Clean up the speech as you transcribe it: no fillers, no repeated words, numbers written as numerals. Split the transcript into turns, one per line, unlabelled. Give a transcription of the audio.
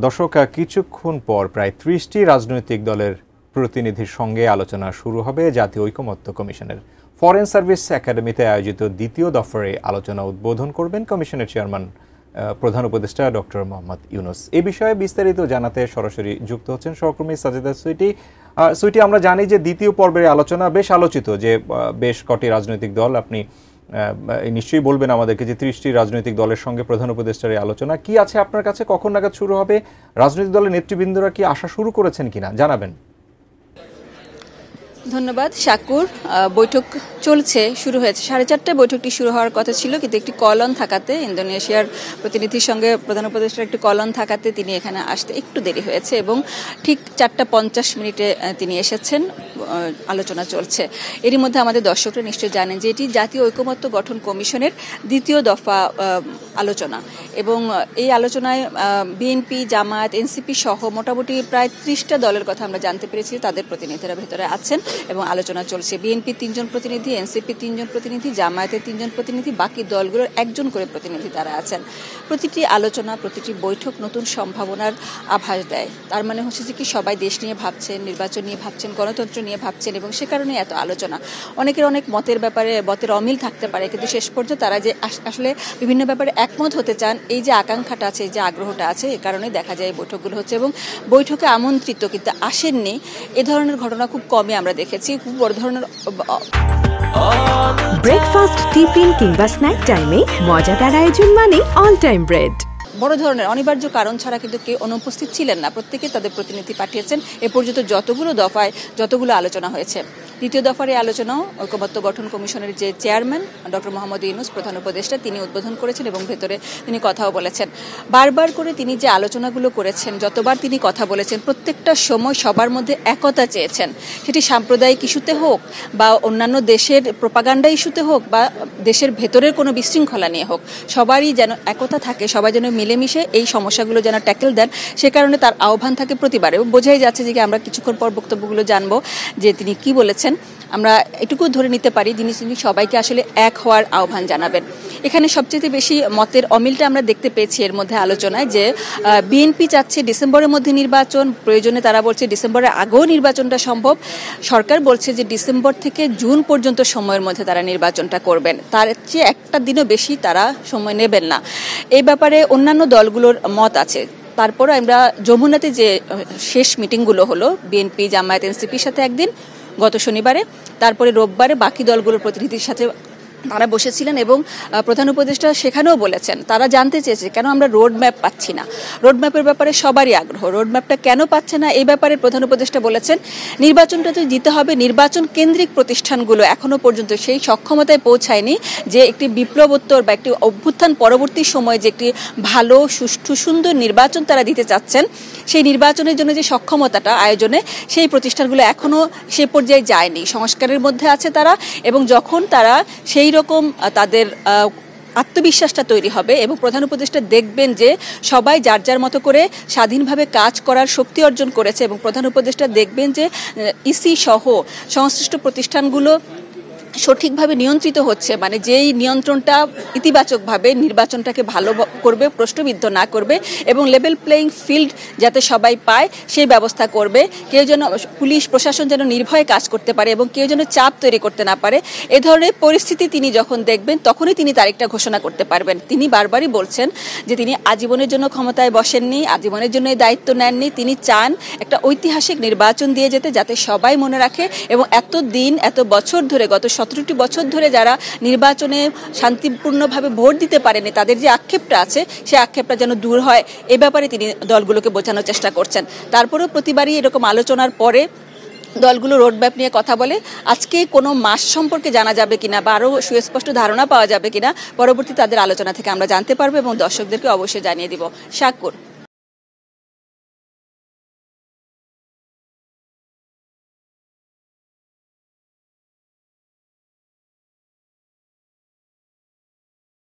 দর্শক, কিছুক্ষণ পর প্রায় ৩০টি রাজনৈতিক দলের প্রতিনিধির সঙ্গে আলোচনা শুরু হবে জাতীয় ঐকমত্য কমিশনের। ফরেন সার্ভিস একাডেমিতে আয়োজিত দ্বিতীয় দফারে আলোচনা উদ্বোধন করবেন কমিশনের চেয়ারম্যান প্রধান উপদেষ্টা ডক্টর মোহাম্মদ ইউনূস। এ বিষয়ে বিস্তারিত জানাতে সরাসরি যুক্ত হচ্ছেন সহকর্মী সাজেদা সুইটি। আমরা জানি যে দ্বিতীয় পর্বের আলোচনা বেশ আলোচিত, যে বেশ কটি রাজনৈতিক দল, আপনি নিশ্চয়ই বলবেন আমাদেরকে যে ৩০টি রাজনৈতিক দলের সঙ্গে প্রধান উপদেষ্টার এই আলোচনা কি আছে আপনার কাছে, কখন নাগাদ শুরু হবে, রাজনৈতিক দলের নেতৃবৃন্দরা কি আসা শুরু করেছেন কিনা জানাবেন।
ধন্যবাদ শাকুর। বৈঠক চলছে, শুরু হয়েছে 4:30টায় বৈঠকটি শুরু হওয়ার কথা ছিল, কিন্তু একটি কলন থাকাতে, ইন্দোনেশিয়ার প্রতিনিধির সঙ্গে প্রধান উপদেষ্টার একটি কলন থাকাতে তিনি এখানে আসতে একটু দেরি হয়েছে এবং ঠিক 4:50 তিনি এসেছেন। আলোচনা চলছে। এরই মধ্যে আমাদের দর্শকরা নিশ্চয়ই জানেন যে এটি জাতীয় ঐকমত্য গঠন কমিশনের দ্বিতীয় দফা আলোচনা, এবং এই আলোচনায় বিএনপি, জামায়াত, এনসিপি সহ মোটামুটি প্রায় 30টা দলের কথা আমরা জানতে পেরেছি। তাদের প্রতিনিধিরা ভেতরে আছেন এবং আলোচনা চলছে। বিএনপির 3 জন প্রতিনিধি, এনসিপির 3 জন প্রতিনিধি, জামায়াতের 3 জন প্রতিনিধি, বাকি দলগুলোর 1 জন করে প্রতিনিধি তারা আছেন। প্রতিটি আলোচনা, প্রতিটি বৈঠক নতুন সম্ভাবনার আভাস দেয়। তার মানে হচ্ছে যে কি সবাই দেশ নিয়ে ভাবছেন, নির্বাচন নিয়ে ভাবছেন, গণতন্ত্র নিয়ে ভাবছেন, এবং সে কারণে এত আলোচনা। অনেকের অনেক মতের ব্যাপারে মতের অমিল থাকতে পারে, কিন্তু শেষ পর্যন্ত তারা যে আসলে বিভিন্ন ব্যাপারে একমত হতে চান, এই যে আকাঙ্ক্ষাটা আছে, এই যে আগ্রহটা আছে, এ কারণে দেখা যায় বৈঠকগুলো হচ্ছে। এবং বৈঠকে আমন্ত্রিত কিন্তু আসেননি এ ধরনের ঘটনা খুব কমই আমরা দেখেছি। খুব বড় ধরনের
ব্রেকফাস্ট, টিফিন কিংবা স্ন্যাক টাইমে মজাদার আয়োজন মানে অল টাইম ব্রেড।
বড় ধরনের অনিবার্য কারণ ছাড়া কিন্তু কেউ অনুপস্থিত ছিলেন না, প্রত্যেকে তাদের প্রতিনিধি পাঠিয়েছেন। এ পর্যন্ত যতগুলো দফায় যতগুলো আলোচনা হয়েছে, দ্বিতীয় দফার এই আলোচনাও ঐকমত্য গঠন কমিশনের যে চেয়ারম্যান ডক্টর মোহাম্মদ ইউনূস প্রধান উপদেষ্টা তিনি উদ্বোধন করেছেন এবং ভেতরে তিনি কথাও বলেছেন। বারবার করে তিনি যে আলোচনাগুলো করেছেন, যতবার তিনি কথা বলেছেন, প্রত্যেকটা সময় সবার মধ্যে একতা চেয়েছেন। সেটি সাম্প্রদায়িক ইস্যুতে হোক বা অন্যান্য দেশের প্রোপাগান্ডা ইস্যুতে হোক বা দেশের ভেতরের কোনো বিশৃঙ্খলা নিয়ে হোক, সবারই যেন একতা থাকে, সবাই যেন মিলেমিশে এই সমস্যাগুলো যেন ট্যাকেল দেন, সে কারণে তার আহ্বান থাকে প্রতিবারে। বোঝাই যাচ্ছে যে আমরা কিছুক্ষণ পর বক্তব্যগুলো জানবো যে তিনি কি বলেছেন। আমরা এটুকু ধরে নিতে পারি তিনি সবাইকে আসলে এক হওয়ার আহ্বান জানাবেন। এখানে সবচেয়ে বেশি মতের অমিলটা আমরা দেখতে পেয়েছি এর মধ্যে আলোচনায়, যে বিএনপি চাচ্ছে ডিসেম্বরের মধ্যে নির্বাচন, প্রয়োজনে তারা বলছে ডিসেম্বরের আগেও নির্বাচনটা সম্ভব। সরকার বলছে যে ডিসেম্বর থেকে জুন পর্যন্ত সময়ের মধ্যে তারা নির্বাচনটা করবেন, তার চেয়ে একটা দিনও বেশি তারা সময় নেবেন না। এই ব্যাপারে অন্যান্য দলগুলোর মত আছে। তারপরে আমরা যমুনাতে যে শেষ মিটিংগুলো হলো বিএনপি, জামায়াত, এনসিপির সাথে একদিন গত শনিবারে, তারপরে রোববারে বাকি দলগুলোর প্রতিনিধির সাথে তারা বসেছিলেন এবং প্রধান উপদেষ্টা সেখানেও বলেছেন, তারা জানতে চেয়েছে কেন আমরা রোড ম্যাপ পাচ্ছি না। রোড ম্যাপের ব্যাপারে সবারই আগ্রহ, রোড ম্যাপটা কেন পাচ্ছে না এই ব্যাপারে প্রধান উপদেষ্টা বলেছেন নির্বাচনটা তো দিতে হবে, নির্বাচন কেন্দ্রিক প্রতিষ্ঠানগুলো এখনো পর্যন্ত সেই সক্ষমতায় পৌঁছায়নি যে একটি বিপ্লবোত্তর বা একটি অভ্যুত্থান পরবর্তী সময়ে যে একটি ভালো, সুষ্ঠু, সুন্দর নির্বাচন তারা দিতে চাচ্ছেন, সেই নির্বাচনের জন্য যে সক্ষমতাটা আয়োজনে, সেই প্রতিষ্ঠানগুলো এখনো সে পর্যায়ে যায়নি, সংস্কারের মধ্যে আছে তারা। এবং যখন তারা সেই রকম তাদের আত্মবিশ্বাসটা তৈরি হবে এবং প্রধান উপদেষ্টা দেখবেন যে সবাই যার যার মতো করে স্বাধীনভাবে কাজ করার শক্তি অর্জন করেছে, এবং প্রধান উপদেষ্টা দেখবেন যে ইসি সহ সংশ্লিষ্ট প্রতিষ্ঠানগুলো সঠিকভাবে নিয়ন্ত্রিত হচ্ছে, মানে যেই নিয়ন্ত্রণটা ইতিবাচকভাবে নির্বাচনটাকে ভালো করবে, প্রশ্নবিদ্ধ না করবে এবং লেভেল প্লেইং ফিল্ড যাতে সবাই পায় সেই ব্যবস্থা করবে। কেউ যেন, পুলিশ প্রশাসন যেন নির্ভয়ে কাজ করতে পারে এবং কেউ যেন চাপ তৈরি করতে না পারে, এ ধরনের পরিস্থিতি তিনি যখন দেখবেন তখনই তিনি তারিখটা ঘোষণা করতে পারবেন। তিনি বারবারই বলছেন যে তিনি আজীবনের জন্য ক্ষমতায় বসেননি, আজীবনের জন্য এই দায়িত্ব নেননি। তিনি চান একটা ঐতিহাসিক নির্বাচন দিয়ে যেতে, যাতে সবাই মনে রাখে এবং এত দিন, এত বছর ধরে, গত 17টি বছর ধরে যারা নির্বাচনে শান্তিপূর্ণভাবে ভোট দিতে পারেনি, তাদের যে আক্ষেপটা আছে সেই আক্ষেপটা যেন দূর হয়, এ ব্যাপারে তিনি দলগুলোকে বোঝানোর চেষ্টা করছেন। তারপরেও প্রতিবারই এরকম আলোচনার পরে দলগুলো রোডম্যাপ নিয়ে কথা বলে। আজকে কোনো মাস সম্পর্কে জানা যাবে কিনা বা আরও সুস্পষ্ট ধারণা পাওয়া যাবে কিনা পরবর্তী তাদের আলোচনা থেকে আমরা জানতে পারবো এবং দর্শকদেরকে অবশ্যই জানিয়ে দিব। শাকুর।